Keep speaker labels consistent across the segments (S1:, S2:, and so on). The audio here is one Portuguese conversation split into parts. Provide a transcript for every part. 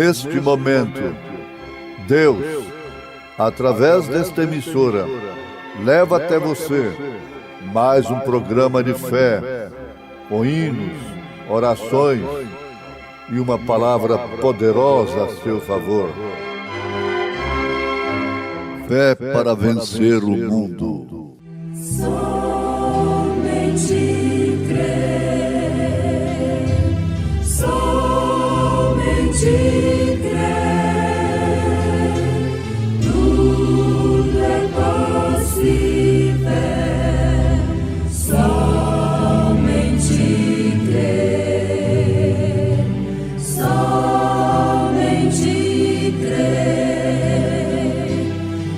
S1: Neste momento, Deus, através desta emissora, leva até você mais um programa de fé, com hinos, orações e uma palavra poderosa a seu favor. Fé para vencer o mundo.
S2: Somente crer, somente crer, tudo é possível, somente crer, somente crer,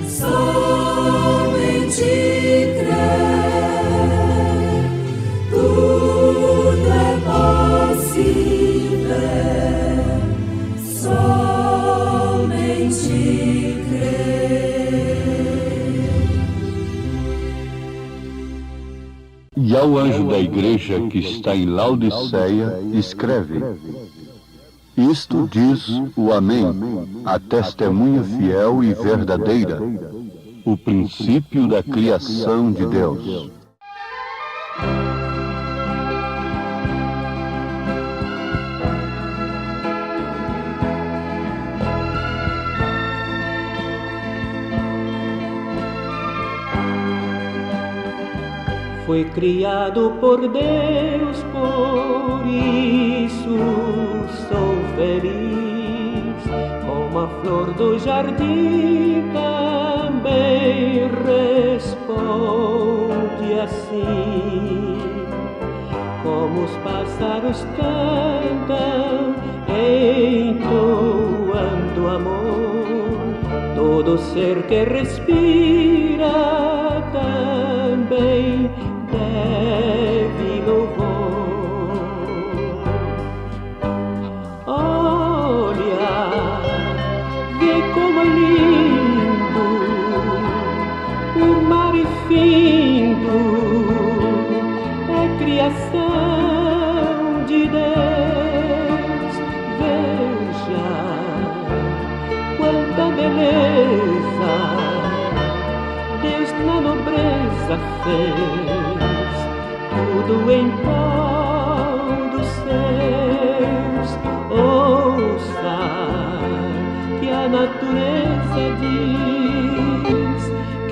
S2: somente crer, tudo é possível, somente crer.
S3: E ao anjo da igreja que está em Laodiceia, escreve: Isto diz o Amém, a testemunha fiel e verdadeira, o princípio da criação de Deus.
S4: Foi criado por Deus, por isso sou feliz. Como a flor do jardim também responde assim. Como os pássaros cantam, entoando amor, todo ser que respira também deve louvor. Olha, vê como é lindo o mar infindo, é criação de Deus. Veja quanta beleza Deus na nobreza fez, tudo em prol dos seus. Ouça que a natureza diz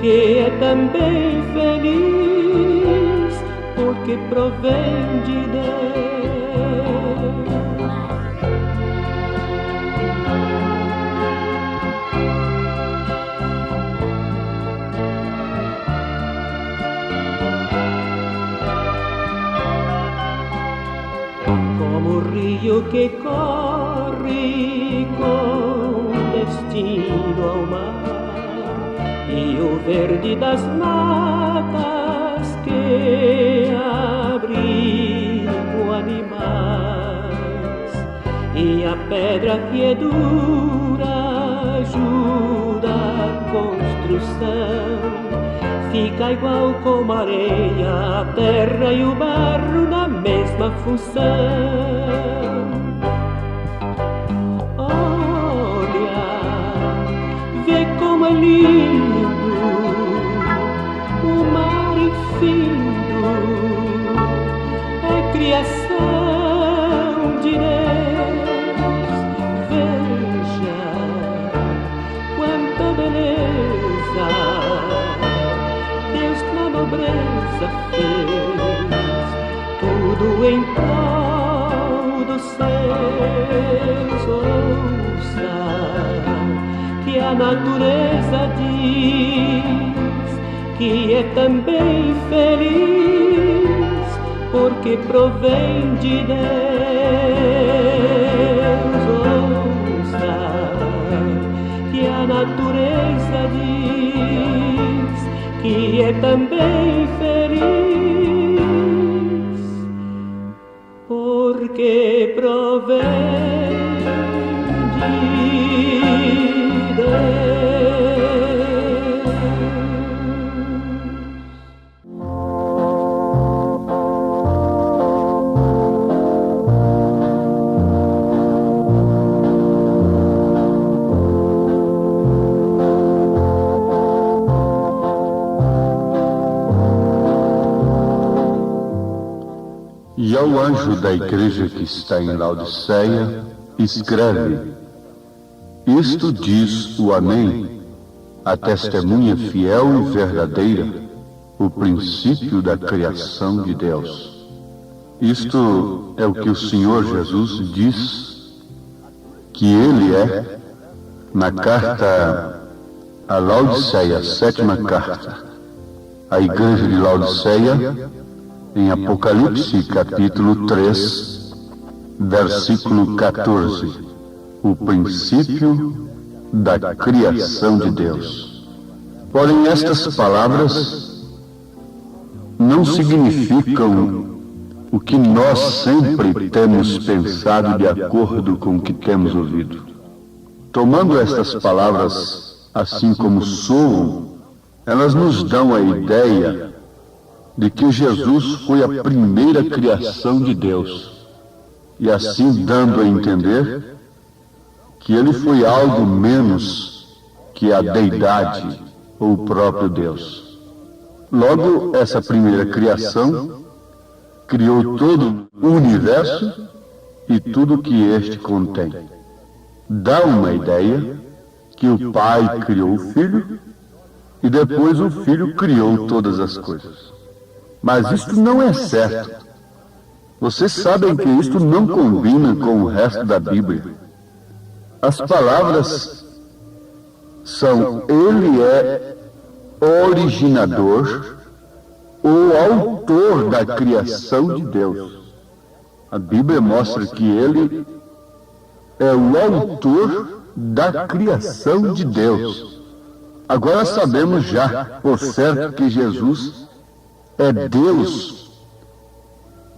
S4: que é também feliz, porque provém de Deus. Como o rio que corre com destino ao mar, e o verde das matas que abrigam animais, e a pedra que é dura ajuda a construção. Fica igual como a areia, a terra e o barro na mesma função. Olha, vê como é lindo o mar infindo, é criação de Deus. Veja quanta beleza Deus na nobreza fez, tudo em prol dos seus. Ouça que a natureza diz que é também feliz, porque provém de Deus. Ouça que a natureza diz que é também feliz, porque provém de Deus.
S3: ao anjo da igreja que está em Laodiceia, escreve: Isto diz o Amém, a testemunha fiel e verdadeira, o princípio da criação de Deus. Isto é o que o Senhor Jesus diz que Ele é na carta a Laodiceia, 7ª carta, à igreja de Laodiceia, em Apocalipse, capítulo 3, versículo 14, o princípio da criação de Deus. Porém, estas palavras não significam o que nós sempre temos pensado de acordo com o que temos ouvido. Tomando estas palavras assim como soam, elas nos dão a ideia de que Jesus foi a primeira criação de Deus, e assim dando a entender que ele foi algo menos que a deidade ou o próprio Deus. Logo, essa primeira criação criou todo o universo e tudo que este contém. Dá uma ideia que o Pai criou o Filho e depois o Filho criou todas as coisas. Mas isto não é certo. Vocês sabem que isto não combina com o resto da Bíblia. As palavras são: Ele é originador ou autor da criação de Deus. A Bíblia mostra que Ele é o autor da criação de Deus. Agora sabemos já, por certo, que Jesus é Deus.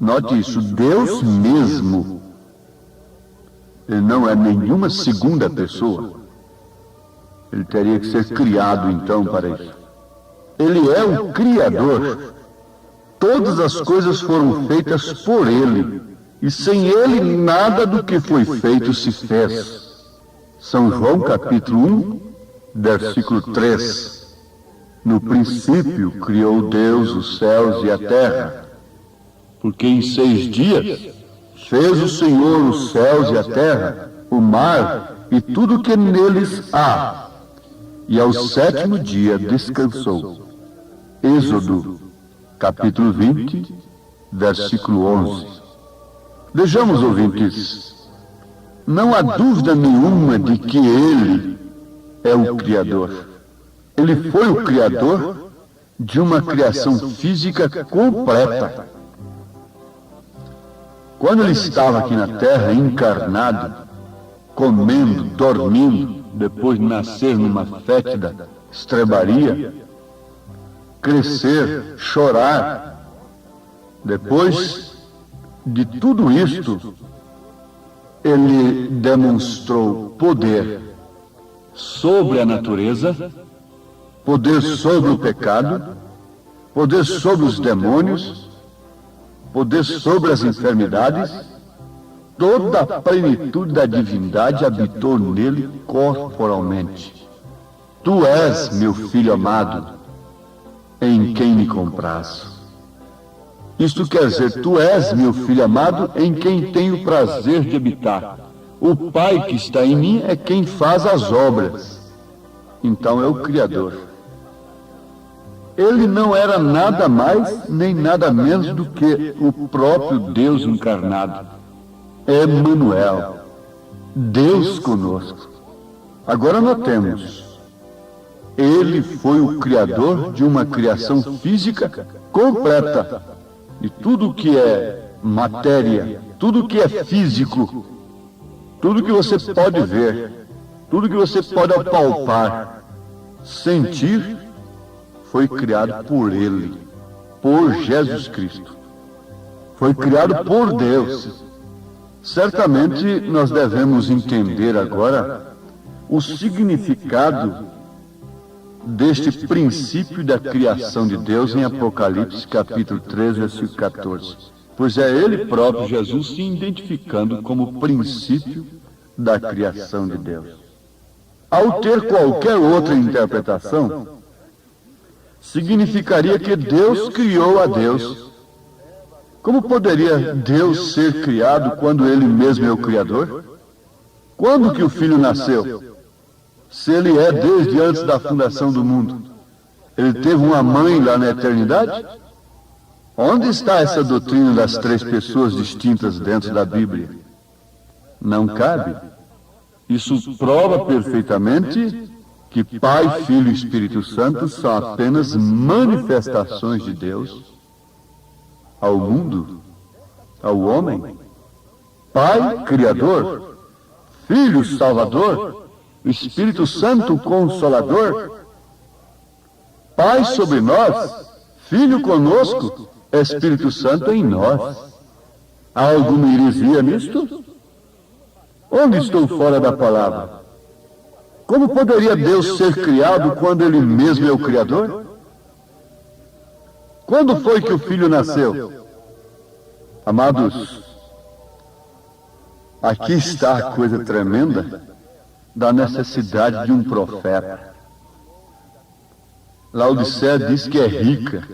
S3: Note isso, Deus mesmo. Ele não é nenhuma segunda pessoa. Ele teria que ser criado, então, para isso. Ele é o Criador. Todas as coisas foram feitas por Ele. E sem Ele, nada do que foi feito se fez. São João, capítulo 1, versículo 3. No princípio criou Deus os céus e a terra, porque em 6 dias fez o Senhor os céus e a terra, o mar e tudo o que neles há, e ao 7º dia descansou. Êxodo, capítulo 20, versículo 11. Vejamos, ouvintes, não há dúvida nenhuma de que Ele é o Criador. Ele foi o Criador de uma criação física completa. Quando Ele estava aqui na Terra, encarnado, comendo, dormindo, depois de nascer numa fétida estrebaria, crescer, chorar, depois de tudo isto, Ele demonstrou poder sobre a natureza, poder sobre o pecado, poder sobre os demônios, poder sobre as enfermidades. Toda a plenitude da divindade habitou nele corporalmente. Tu és meu filho amado, em quem me comprazo. Isto quer dizer, tu és meu filho amado, em quem tenho prazer de habitar. O Pai que está em mim é quem faz as obras. Então é o Criador. Ele não era nada mais nem nada menos do que o próprio Deus encarnado. Emmanuel, Deus conosco. Agora notemos, Ele foi o Criador de uma criação física completa. De tudo que é matéria, tudo que é físico, tudo que você pode ver, tudo que você pode apalpar, sentir, foi criado por Ele, por Jesus Cristo. Foi criado por Deus. Certamente nós devemos entender agora o significado deste princípio da criação de Deus em Apocalipse capítulo 3, versículo 14. Pois é Ele próprio, Jesus, se identificando como princípio da criação de Deus. Ao ter qualquer outra interpretação, significaria que Deus criou a Deus. Como poderia Deus ser criado quando Ele mesmo é o Criador? Quando que o Filho nasceu? Se Ele é desde antes da fundação do mundo, Ele teve uma mãe lá na eternidade? Onde está essa doutrina das três pessoas distintas dentro da Bíblia? Não cabe. Isso prova perfeitamente que Pai, Filho e Espírito Santo são apenas manifestações de Deus ao mundo, ao homem. Pai, Criador, Filho, Salvador, Espírito Santo, Consolador. Pai sobre nós, Filho conosco, Espírito Santo em nós. Há alguma heresia nisto? Onde estou fora da palavra? Como poderia Deus ser criado quando Ele mesmo é o Criador? Quando foi que o Filho nasceu? Amados, aqui está a coisa tremenda da necessidade de um profeta. Laodiceia diz que é rica.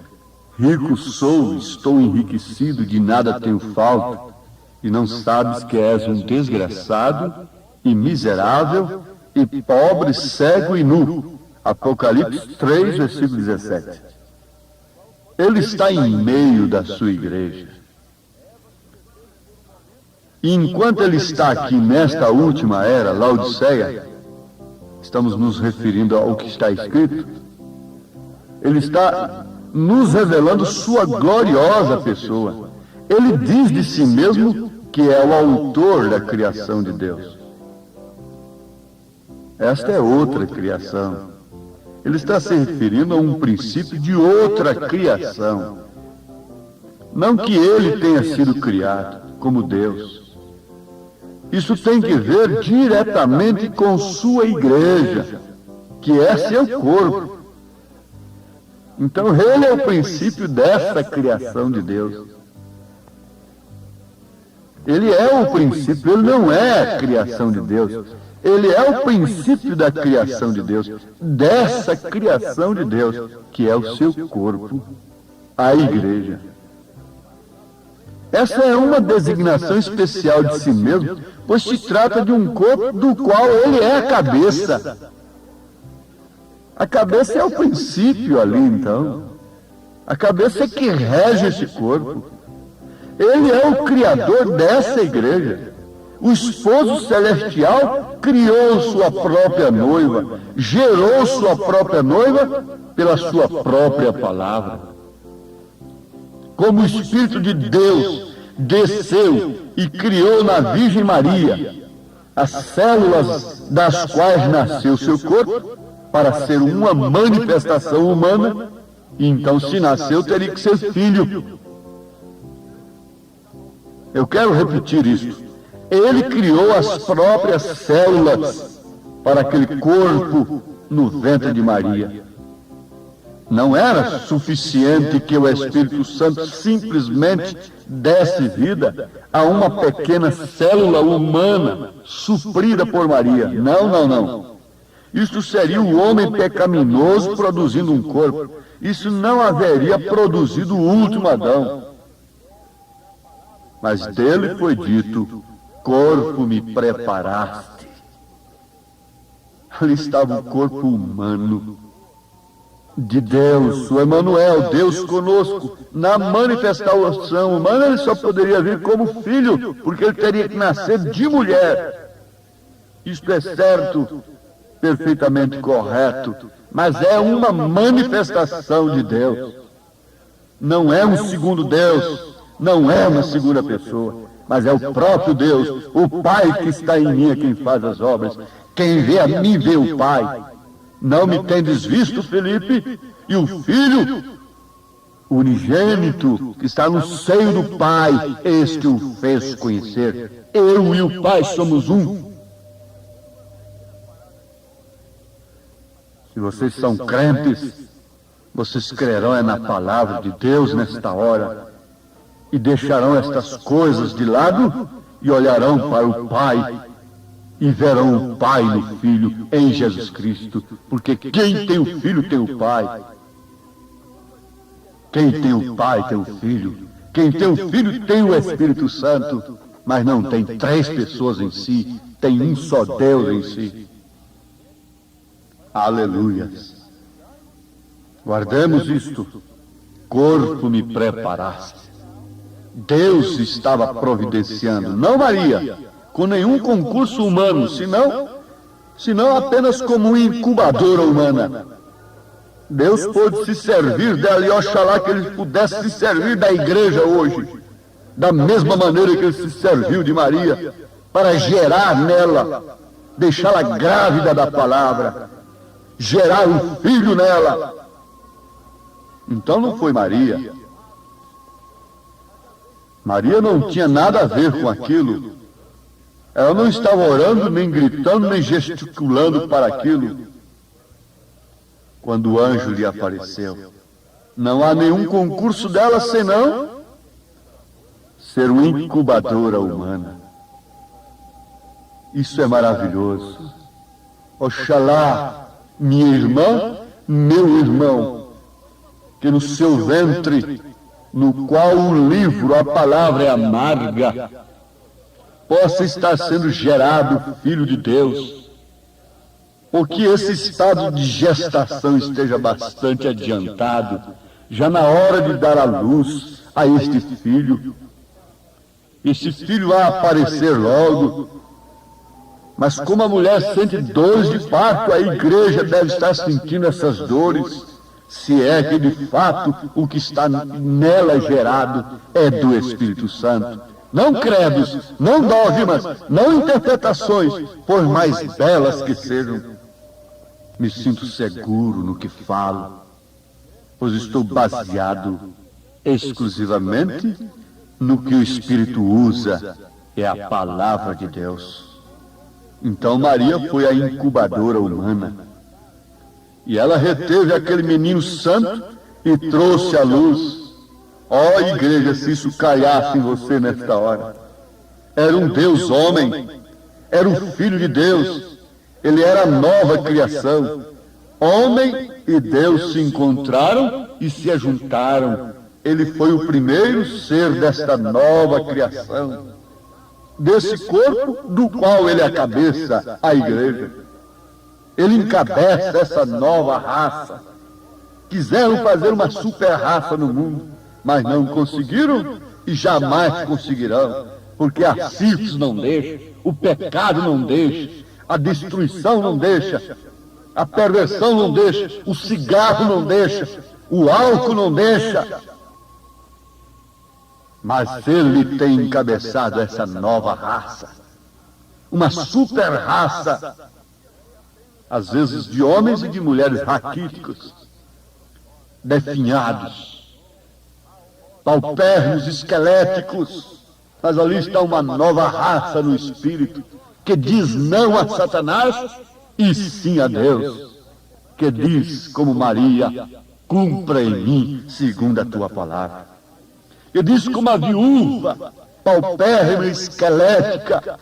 S3: Rico sou, estou enriquecido, de nada tenho falta. E não sabes que és um desgraçado e miserável e pobre, cego e nu. Apocalipse 3, versículo 17. Ele está em meio da sua igreja. E enquanto ele está aqui nesta última era, Laodiceia, estamos nos referindo ao que está escrito, ele está nos revelando sua gloriosa pessoa. Ele diz de si mesmo que é o autor da criação de Deus. Esta é outra criação. Ele está se referindo a um princípio de outra criação. Não que ele tenha sido criado como Deus. Isso tem que ver diretamente com sua igreja, que é seu corpo. Então ele é o princípio dessa criação de Deus. Ele é o princípio, ele não é a criação de Deus. Ele é o princípio da criação de Deus, dessa criação de Deus, que é o seu corpo, a igreja. Essa é uma designação especial de si mesmo, pois se trata de um corpo do qual ele é a cabeça. A cabeça é o princípio ali, então. A cabeça é que rege esse corpo. Ele é o criador dessa igreja. O esposo celestial criou sua própria noiva, gerou sua própria noiva pela sua própria palavra. Como o Espírito de Deus desceu e criou na Virgem Maria as células das quais nasceu seu corpo, para ser uma manifestação humana, e então, se nasceu, teria que ser filho. Eu quero repetir isso. Ele criou as próprias células para aquele corpo no ventre de Maria. Não era suficiente que o Espírito Santo simplesmente desse vida a uma pequena célula humana suprida por Maria. Não, não, não. Isso seria o homem pecaminoso produzindo um corpo. Isso não haveria produzido o último Adão. Mas dele foi dito: corpo me preparaste. Ali estava o corpo humano de Deus, o Emanuel, Deus conosco. Na manifestação humana ele só poderia vir como filho, porque ele teria que nascer de mulher. Isto é certo, perfeitamente correto, mas é uma manifestação de Deus. Não é um segundo Deus, não é uma segunda pessoa, mas é o próprio Deus, o Pai que está em mim é quem faz as obras. Quem vê a mim vê o Pai. Não me tendes visto, Felipe? E o Filho, unigênito, que está no seio do Pai, este o fez conhecer. Eu e o Pai somos um. Se vocês são crentes, vocês crerão é na palavra de Deus nesta hora, e deixarão estas coisas de lado e olharão para o Pai e verão o Pai no Filho em Jesus Cristo, porque quem tem o Filho tem o Pai. Quem tem o Pai tem o Filho. Quem tem o Filho tem o Espírito Santo, mas não tem três pessoas em si, tem um só Deus em si. Aleluia. Guardemos isto. Corpo me preparaste. Deus estava providenciando, não Maria, com nenhum concurso humano, senão apenas como uma incubadora humana. Deus pôde se servir dela e oxalá que ele pudesse se servir da igreja hoje, da mesma maneira que ele se serviu de Maria, para gerar nela, deixá-la grávida da palavra, gerar um filho nela. Então não foi Maria. Maria não tinha nada a ver com aquilo. Ela não estava orando, nem gritando, nem gesticulando para aquilo. Quando o anjo lhe apareceu, não há nenhum concurso dela senão ser uma incubadora humana. Isso é maravilhoso. Oxalá, minha irmã, meu irmão, que no seu ventre, no qual o livro, a palavra é amarga, possa estar sendo gerado o Filho de Deus, ou que esse estado de gestação esteja bastante adiantado, já na hora de dar à luz a este filho. Esse filho vai aparecer logo, mas como a mulher sente dores de parto, a igreja deve estar sentindo essas dores, se é que de fato o que está nela gerado é do Espírito Santo. Não credos, não dogmas, não interpretações, por mais belas que sejam. Me sinto seguro no que falo, pois estou baseado exclusivamente no que o Espírito usa, é a palavra de Deus. Então Maria foi a incubadora humana, e ela reteve aquele menino santo e trouxe à luz. Ó igreja, se isso calhasse em você nesta hora. Era um Deus homem, era o Filho de Deus, ele era a nova criação. Homem e Deus se encontraram e se ajuntaram. Ele foi o primeiro ser desta nova criação, desse corpo do qual ele é a cabeça, a igreja. Ele encabeça essa nova raça. Quiseram fazer uma super raça no mundo, mas não conseguiram e jamais conseguirão, porque a sífilis não deixa, o pecado não deixa, a destruição não deixa, a perversão não deixa, o cigarro não deixa, o álcool não deixa. Mas ele tem encabeçado essa nova raça, uma super raça, às vezes de homens e de mulheres raquíticos, definhados, paupérrimos, esqueléticos, mas ali está uma nova raça no espírito, que diz não a Satanás e sim a Deus, que diz como Maria, cumpra em mim segundo a tua palavra. Que diz como a viúva, paupérrima e esquelética,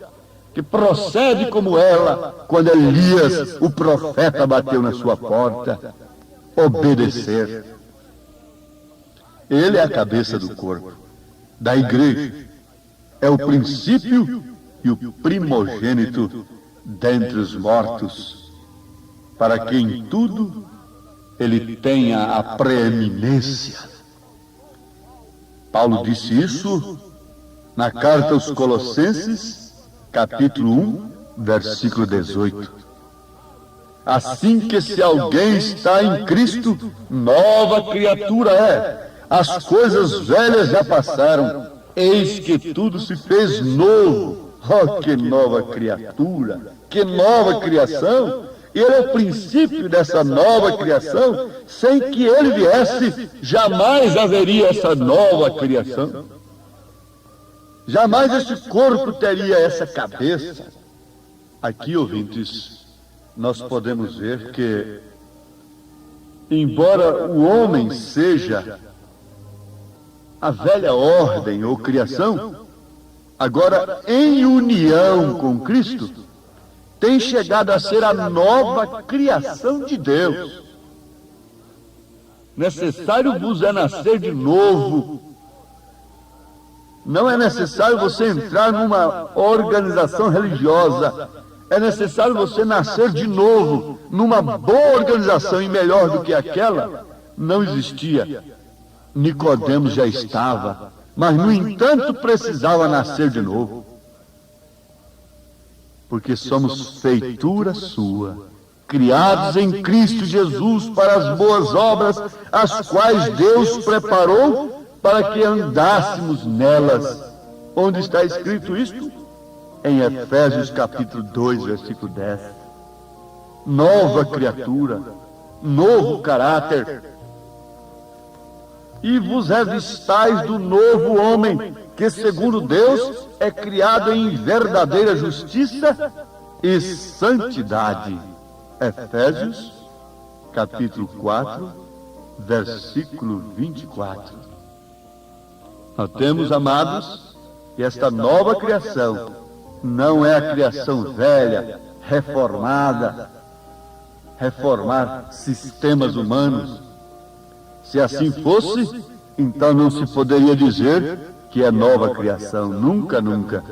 S3: que procede como ela, quando Elias, o profeta, bateu na sua porta, obedecer. Ele é a cabeça do corpo, da igreja, é o princípio e o primogênito dentre os mortos, para que em tudo ele tenha a preeminência. Paulo disse isso na carta aos Colossenses, capítulo 1, versículo 18. Assim que se alguém está em Cristo, nova criatura é. As coisas velhas já passaram, eis que tudo se fez novo. Oh, que nova criatura, que nova criação! Ele é o princípio dessa nova criação. Sem que ele viesse, jamais haveria essa nova criação. Jamais esse corpo teria essa cabeça. Aqui, ouvintes, nós podemos ver que, embora o homem seja a velha ordem ou criação, agora em união com Cristo, tem chegado a ser a nova criação de Deus. Necessário vos é nascer de novo, Não é necessário você entrar numa organização religiosa. É necessário você nascer de novo, numa boa organização, e melhor do que aquela, não existia. Nicodemos já estava, mas no entanto precisava nascer de novo. Porque somos feitura sua, criados em Cristo Jesus para as boas obras, as quais Deus preparou para que andássemos nelas. Onde está escrito isto? Em Efésios capítulo 2, versículo 10. Nova criatura, novo caráter. E vos revistais do novo homem, que segundo Deus é criado em verdadeira justiça e santidade. Efésios capítulo 4, versículo 24. Notemos, amados, que esta nova criação não é a criação velha, reformada, reformar sistemas humanos. Se assim fosse, então não se poderia dizer que é nova criação. Nunca, nunca.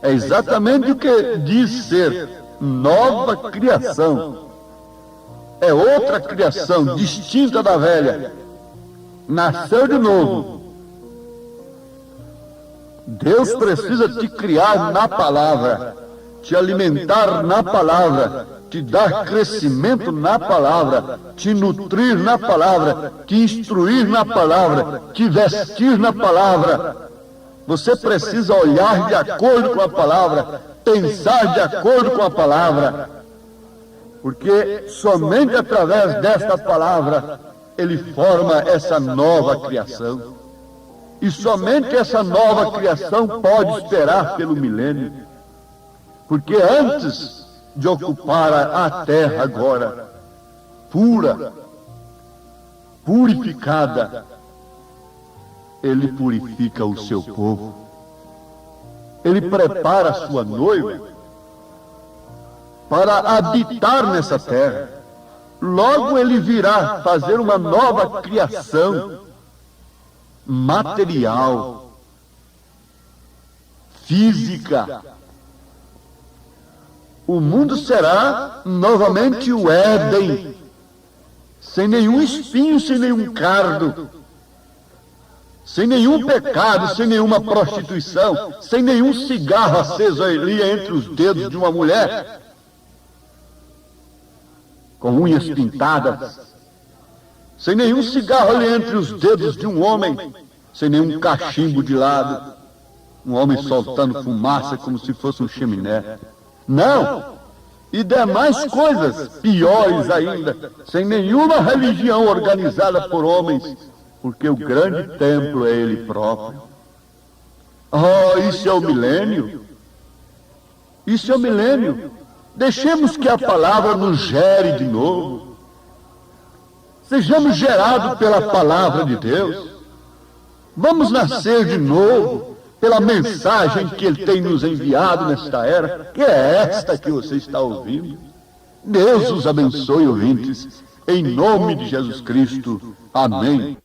S3: É exatamente o que diz ser nova criação. É outra criação, distinta da velha. Nasceu de novo. Deus precisa te criar na palavra, te alimentar na palavra, te dar crescimento na palavra, te nutrir na palavra, te instruir na palavra, te vestir na palavra. Você precisa olhar de acordo com a palavra, pensar de acordo com a palavra, porque somente através desta palavra ele forma essa nova criação. E somente essa nova criação pode esperar pelo milênio. Porque antes de ocupar a terra agora, pura, purificada, ele purifica o seu povo. Ele prepara a sua noiva para habitar nessa terra. Logo ele virá fazer uma nova criação material, física. O mundo será novamente o Éden, sem nenhum espinho, sem nenhum cardo, sem nenhum pecado, sem nenhuma prostituição, sem nenhum cigarro aceso ali entre os dedos de uma mulher, com unhas pintadas, sem nenhum cigarro ali entre os dedos de um homem, sem nenhum cachimbo de lado, um homem soltando fumaça como se fosse um chaminé. Não! E demais coisas piores ainda, sem nenhuma religião organizada por homens, porque o grande templo é ele próprio. Oh, isso é o milênio. Isso é o milênio. Deixemos que a palavra nos gere de novo. Sejamos gerados pela palavra de Deus. Vamos nascer de novo pela mensagem que Ele tem nos enviado nesta era, que é esta que você está ouvindo. Deus os abençoe, ouvintes, em nome de Jesus Cristo. Amém.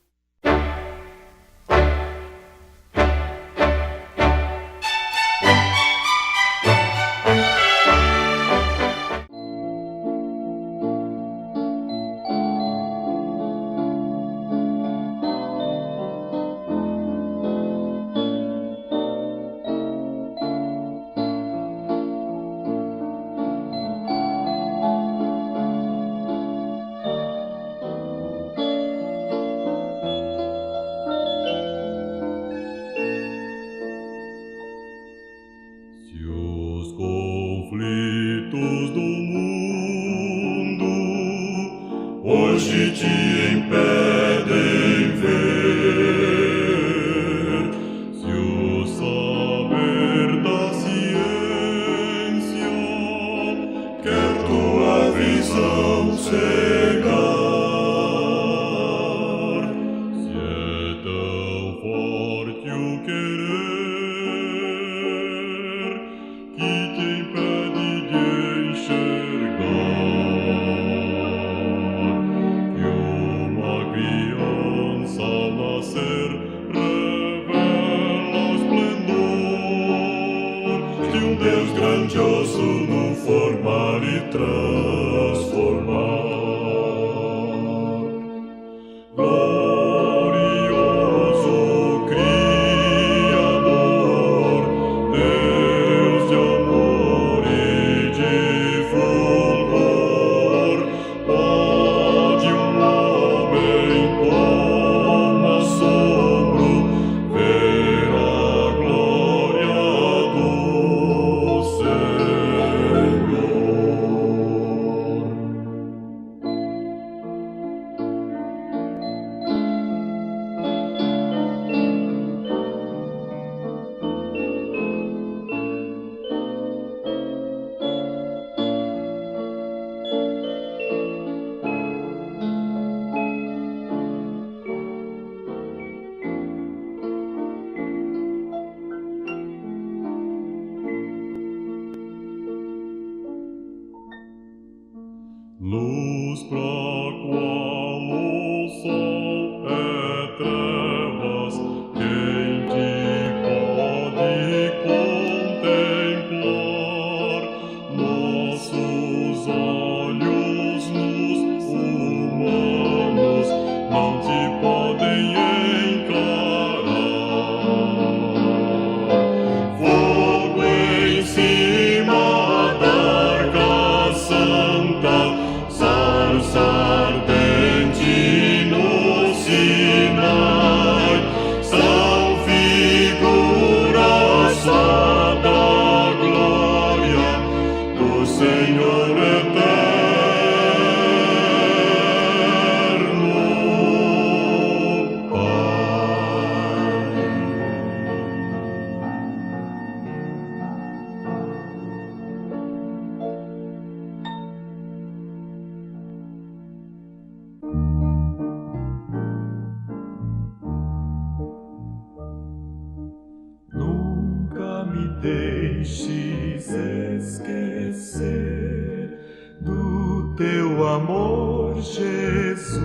S5: esquecer do teu amor, Jesus,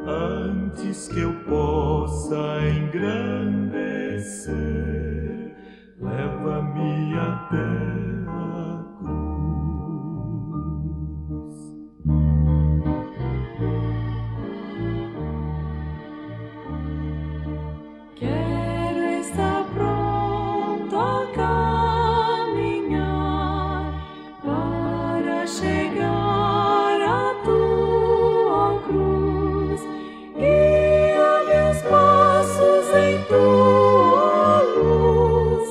S5: antes que eu possa engrandecer, leva-me até a cruz.
S2: Quero estar pronto a caminhar para chegar à tua cruz. Guia meus passos em tua luz,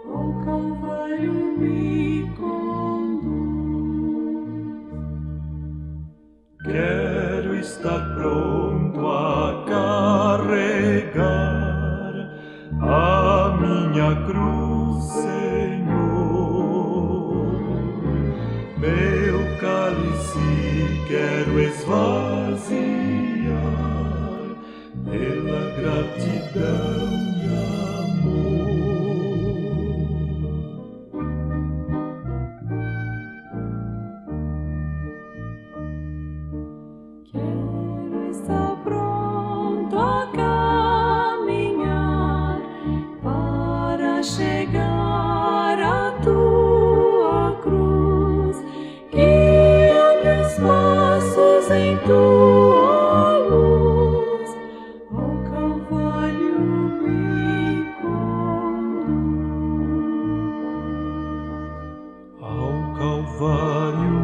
S2: ao Calvário me conduz.
S5: Quero estar pronto a carregar a minha cruz, Senhor. Meu cálice quero esvaziar pela gratidão e amor.
S2: Quero estar pronto a caminhar para chegar à tua cruz. Guia meus passos em tua luz, ao Calvário me conduz.
S5: Ao Calvário